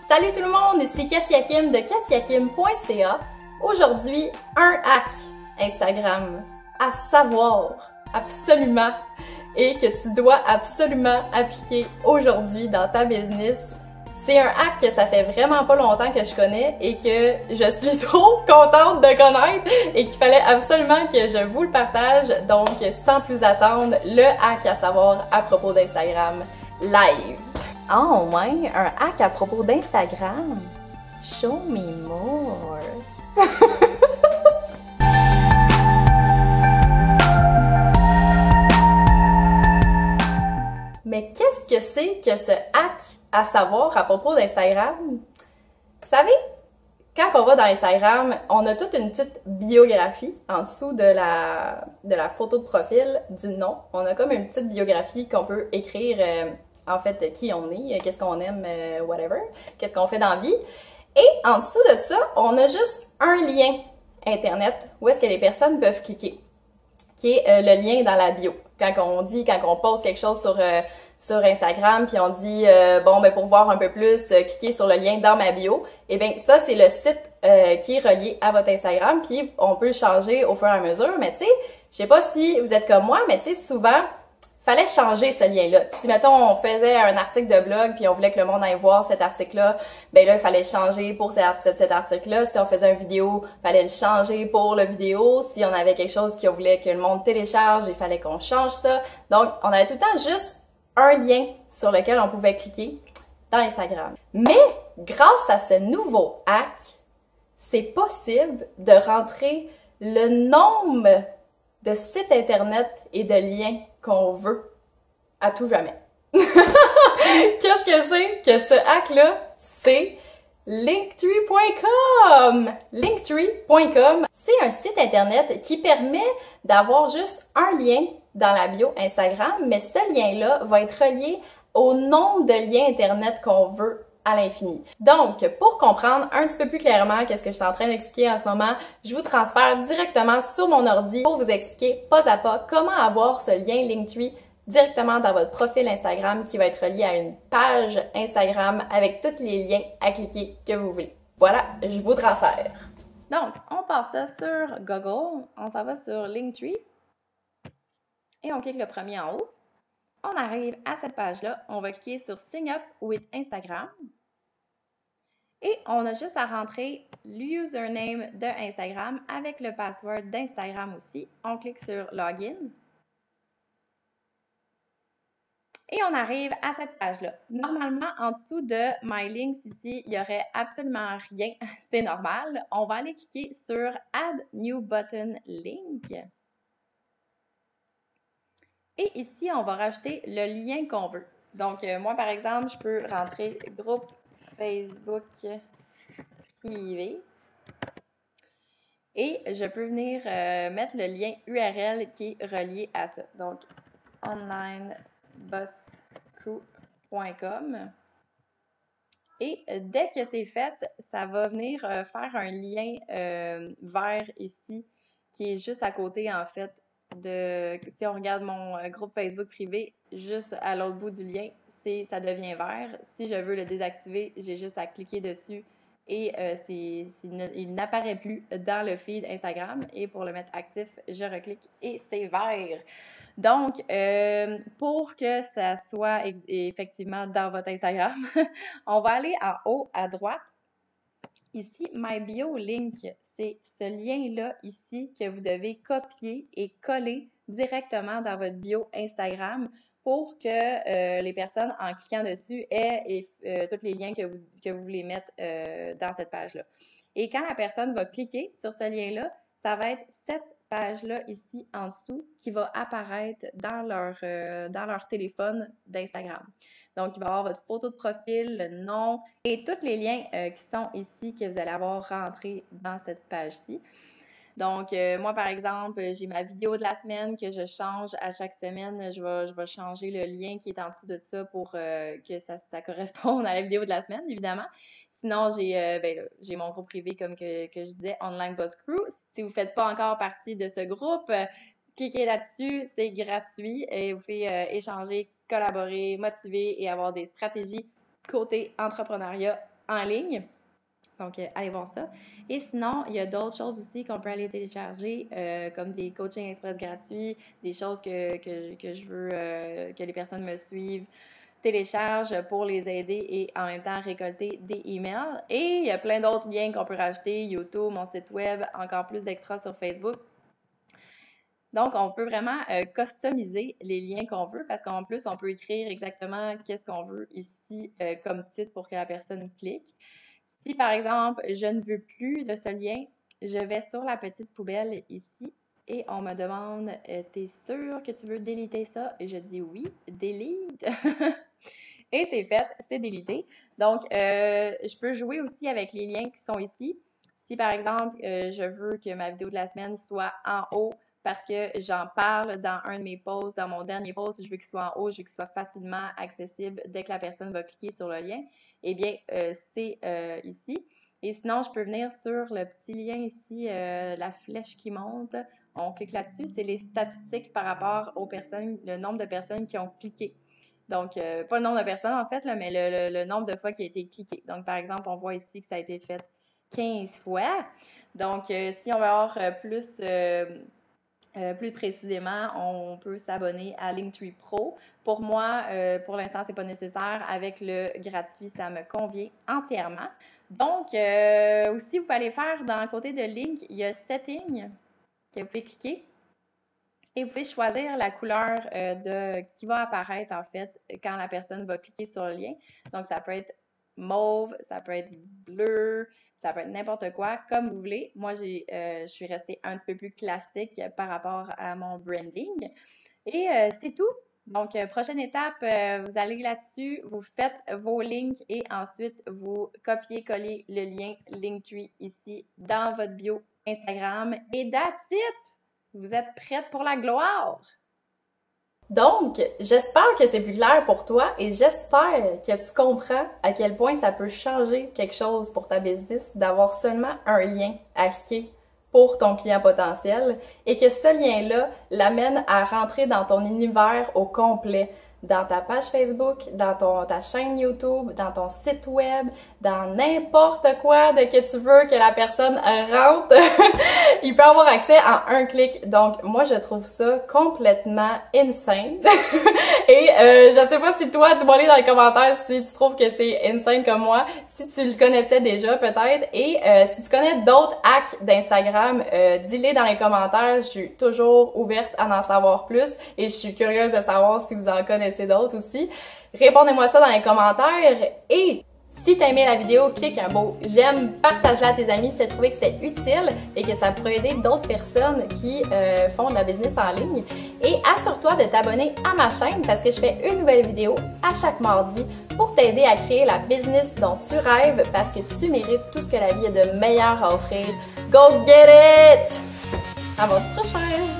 Salut tout le monde, ici Cassia Kim de cassiakim.ca. Aujourd'hui, un hack Instagram à savoir absolument et que tu dois absolument appliquer aujourd'hui dans ta business. C'est un hack que ça fait vraiment pas longtemps que je connais et que je suis trop contente de connaître et qu'il fallait absolument que je vous le partage. Donc, sans plus attendre, le hack à savoir à propos d'Instagram live. Oh ouais, un hack à propos d'Instagram? Show me more! Mais qu'est-ce que c'est que ce hack à savoir à propos d'Instagram? Vous savez, quand on va dans Instagram, on a toute une petite biographie en dessous de la photo de profil, du nom. On a comme une petite biographie qu'on peut écrire, en fait, qui on est, qu'est-ce qu'on aime, whatever, qu'est-ce qu'on fait dans la vie. Et en dessous de ça, on a juste un lien Internet où est-ce que les personnes peuvent cliquer, qui est le lien dans la bio. Quand on poste quelque chose sur Instagram, puis on dit bon ben pour voir un peu plus, cliquez sur le lien dans ma bio. Et bien ça c'est le site qui est relié à votre Instagram, puis on peut le changer au fur et à mesure. Mais tu sais, je sais pas si vous êtes comme moi, mais tu sais souvent fallait changer ce lien-là. Si, mettons, on faisait un article de blog puis on voulait que le monde aille voir cet article-là, ben là, il fallait changer pour cet article-là. Si on faisait une vidéo, il fallait le changer pour la vidéo. Si on avait quelque chose qu'on voulait que le monde télécharge, il fallait qu'on change ça. Donc, on avait tout le temps juste un lien sur lequel on pouvait cliquer dans Instagram. Mais, grâce à ce nouveau hack, c'est possible de rentrer le nombre de sites Internet et de liens qu'on veut à tout jamais. Qu'est-ce que c'est que ce hack-là? C'est Linktree.com! Linktree.com, c'est un site Internet qui permet d'avoir juste un lien dans la bio Instagram, mais ce lien-là va être relié au nombre de liens Internet qu'on veut à l'infini. Donc, pour comprendre un petit peu plus clairement qu'est-ce que je suis en train d'expliquer en ce moment, je vous transfère directement sur mon ordi pour vous expliquer pas à pas comment avoir ce lien Linktree directement dans votre profil Instagram qui va être relié à une page Instagram avec tous les liens à cliquer que vous voulez. Voilà, je vous transfère. Donc, on passe ça sur Google, on s'en va sur Linktree et on clique le premier en haut. On arrive à cette page-là, on va cliquer sur Sign Up with Instagram et on a juste à rentrer l'username de Instagram avec le password d'Instagram aussi. On clique sur Login et on arrive à cette page-là. Normalement, en dessous de My Links ici, il n'y aurait absolument rien, c'est normal. On va aller cliquer sur Add New Button Link. Et ici, on va rajouter le lien qu'on veut. Donc, moi, par exemple, je peux rentrer groupe Facebook privé. Et je peux venir mettre le lien URL qui est relié à ça. Donc, onlinebosscrew.com. Et dès que c'est fait, ça va venir faire un lien vert ici, qui est juste à côté, en fait, si on regarde mon groupe Facebook privé, juste à l'autre bout du lien, ça devient vert. Si je veux le désactiver, j'ai juste à cliquer dessus et il n'apparaît plus dans le feed Instagram. Et pour le mettre actif, je reclique et c'est vert. Donc, pour que ça soit effectivement dans votre Instagram, on va aller en haut à droite. Ici, My Bio Link, c'est ce lien-là ici que vous devez copier et coller directement dans votre bio Instagram pour que les personnes, en cliquant dessus, aient tous les liens que vous voulez mettre dans cette page-là. Et quand la personne va cliquer sur ce lien-là, ça va être cette page-là ici en dessous qui va apparaître dans leur téléphone d'Instagram. Donc, il va y avoir votre photo de profil, le nom et tous les liens qui sont ici que vous allez avoir rentrés dans cette page-ci. Donc, moi, par exemple, j'ai ma vidéo de la semaine que je change à chaque semaine. Je vais changer le lien qui est en dessous de ça pour que ça corresponde à la vidéo de la semaine, évidemment. Sinon, j'ai mon groupe privé, comme que je disais, Online Boss Crew. Si vous ne faites pas encore partie de ce groupe, cliquez là-dessus, c'est gratuit et vous pouvez échanger, collaborer, motiver et avoir des stratégies côté entrepreneuriat en ligne. Donc, allez voir ça. Et sinon, il y a d'autres choses aussi qu'on peut aller télécharger, comme des coachings express gratuits, des choses que je veux que les personnes me suivent, téléchargent pour les aider et en même temps récolter des emails. Et il y a plein d'autres liens qu'on peut rajouter, YouTube, mon site web, encore plus d'extras sur Facebook. Donc, on peut vraiment customiser les liens qu'on veut parce qu'en plus, on peut écrire exactement qu'est-ce qu'on veut ici comme titre pour que la personne clique. Si, par exemple, je ne veux plus de ce lien, je vais sur la petite poubelle ici et on me demande « T'es sûr que tu veux déliter ça? » Et je dis « Oui, delete! » Et c'est fait, c'est délité. Donc, je peux jouer aussi avec les liens qui sont ici. Si, par exemple, je veux que ma vidéo de la semaine soit en haut parce que j'en parle dans un de mes posts, dans mon dernier post, je veux qu'il soit en haut, je veux qu'il soit facilement accessible dès que la personne va cliquer sur le lien, eh bien, c'est ici. Et sinon, je peux venir sur le petit lien ici, la flèche qui monte. On clique là-dessus, c'est les statistiques par rapport aux personnes, le nombre de personnes qui ont cliqué. Donc, pas le nombre de personnes en fait, là, mais le nombre de fois qui a été cliqué. Donc, par exemple, on voit ici que ça a été fait 15 fois. Donc, si on veut avoir plus précisément, on peut s'abonner à Linktree Pro. Pour moi, pour l'instant, c'est pas nécessaire. Avec le gratuit, ça me convient entièrement. Donc, aussi, vous pouvez aller faire dans le côté de Link, il y a Settings que vous pouvez cliquer. Et vous pouvez choisir la couleur qui va apparaître, en fait, quand la personne va cliquer sur le lien. Donc, ça peut être mauve, ça peut être bleu, ça peut être n'importe quoi, comme vous voulez. Moi, je suis restée un petit peu plus classique par rapport à mon branding. Et c'est tout. Donc, prochaine étape, vous allez là-dessus, vous faites vos links et ensuite, vous copiez-collez le lien Linktree ici dans votre bio Instagram. Et that's it! Vous êtes prête pour la gloire! Donc, j'espère que c'est plus clair pour toi et j'espère que tu comprends à quel point ça peut changer quelque chose pour ta business d'avoir seulement un lien à cliquer pour ton client potentiel et que ce lien-là l'amène à rentrer dans ton univers au complet, dans ta page Facebook, dans ta chaîne YouTube, dans ton site web, dans n'importe quoi de que tu veux que la personne rentre, il peut avoir accès en un clic. Donc, moi, je trouve ça complètement insane. Et je sais pas si toi, tu vas aller dans les commentaires si tu trouves que c'est insane comme moi, si tu le connaissais déjà peut-être. Et si tu connais d'autres hacks d'Instagram, dis-les dans les commentaires. Je suis toujours ouverte à en savoir plus et je suis curieuse de savoir si vous en connaissez d'autres aussi. Répondez-moi ça dans les commentaires et si t'as aimé la vidéo, clique un beau j'aime, partage-la à tes amis si t'as trouvé que c'était utile et que ça pourrait aider d'autres personnes qui font de la business en ligne. Et assure-toi de t'abonner à ma chaîne parce que je fais une nouvelle vidéo à chaque mardi pour t'aider à créer la business dont tu rêves parce que tu mérites tout ce que la vie a de meilleur à offrir. Go get it! À mon prochain!